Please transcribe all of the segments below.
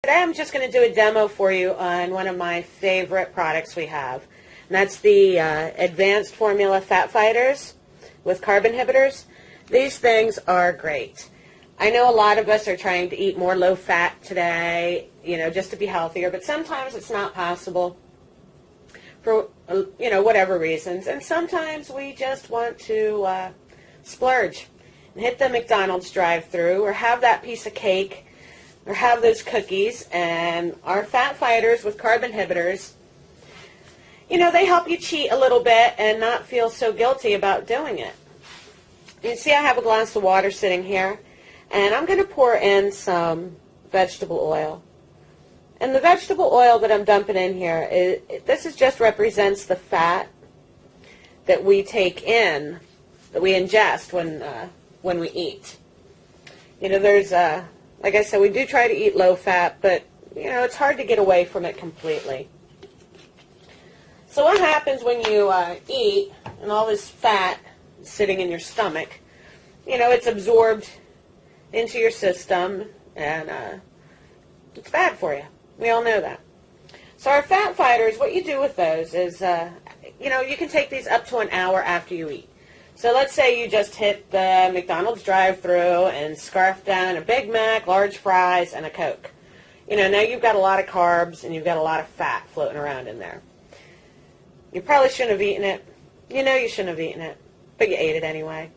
Today I'm just going to do a demo for you on one of my favorite products we have. And that's the Advanced Formula Fat Fighters with carb inhibitors. These things are great. I know a lot of us are trying to eat more low fat today, just to be healthier, but sometimes it's not possible for, whatever reasons. And sometimes we just want to splurge and hit the McDonald's drive-thru or have that piece of cake or have those cookies. And our fat fighters with carb inhibitors, they help you cheat a little bit and not feel so guilty about doing it. You see I have a glass of water sitting here, and I'm going to pour in some vegetable oil. And the vegetable oil that I'm dumping in here, this just represents the fat that we take in, that we ingest when we eat. There's, like I said, we do try to eat low fat, but, it's hard to get away from it completely. So what happens when you eat and all this fat is sitting in your stomach, it's absorbed into your system, and it's bad for you. We all know that. So our fat fighters, what you do with those is, you can take these up to an hour after you eat. So let's say you just hit the McDonald's drive-thru and scarfed down a Big Mac, large fries, and a Coke. Now you've got a lot of carbs and you've got a lot of fat floating around in there. You probably shouldn't have eaten it. You shouldn't have eaten it, but you ate it anyway.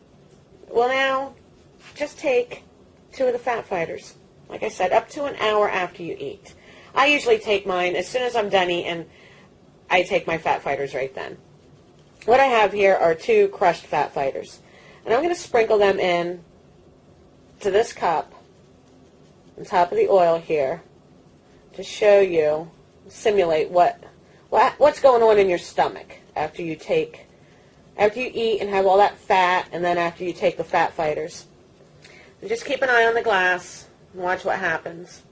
Well, now, just take 2 of the fat fighters. Like I said, up to an hour after you eat. I usually take mine as soon as I'm done eating. I take my fat fighters right then. What I have here are 2 crushed fat fighters. And I'm going to sprinkle them in to this cup on top of the oil here to show you, simulate what's going on in your stomach after you eat and have all that fat, and then after you take the fat fighters. And just keep an eye on the glass and watch what happens.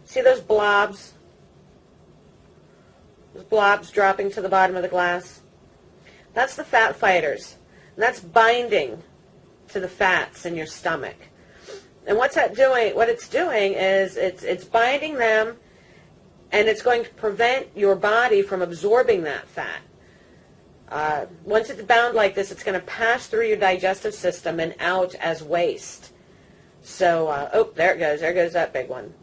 See those blobs? Those blobs dropping to the bottom of the glass? That's the fat fighters. And that's binding to the fats in your stomach. And what it's doing is it's binding them, and it's going to prevent your body from absorbing that fat. Once it's bound like this, it's going to pass through your digestive system and out as waste. So, there it goes. There goes that big one.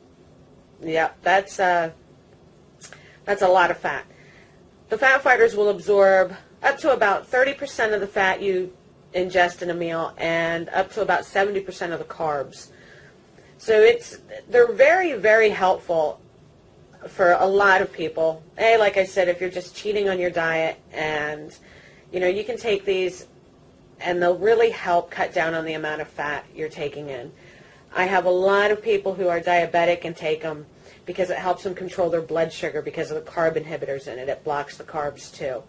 Yep, that's a lot of fat. The fat fighters will absorb up to about 30% of the fat you ingest in a meal and up to about 70% of the carbs. So they're very, very helpful for a lot of people. Like I said, if you're just cheating on your diet, and you can take these and they'll really help cut down on the amount of fat you're taking in. I have a lot of people who are diabetic and take them because it helps them control their blood sugar because of the carb inhibitors in it. It blocks the carbs too.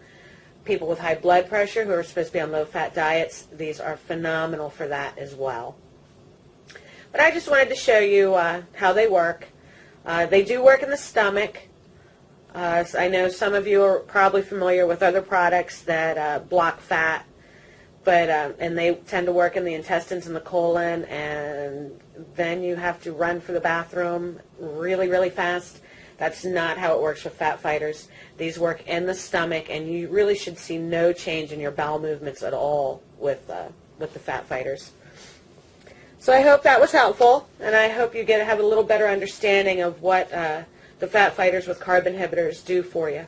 People with high blood pressure who are supposed to be on low-fat diets, these are phenomenal for that as well. But I just wanted to show you how they work. They do work in the stomach. So I know some of you are probably familiar with other products that block fat, but and they tend to work in the intestines and the colon, and then you have to run for the bathroom really, really fast. That's not how it works with fat fighters. These work in the stomach, and you really should see no change in your bowel movements at all with the fat fighters. So I hope that was helpful, and I hope you have a little better understanding of what the fat fighters with carb inhibitors do for you.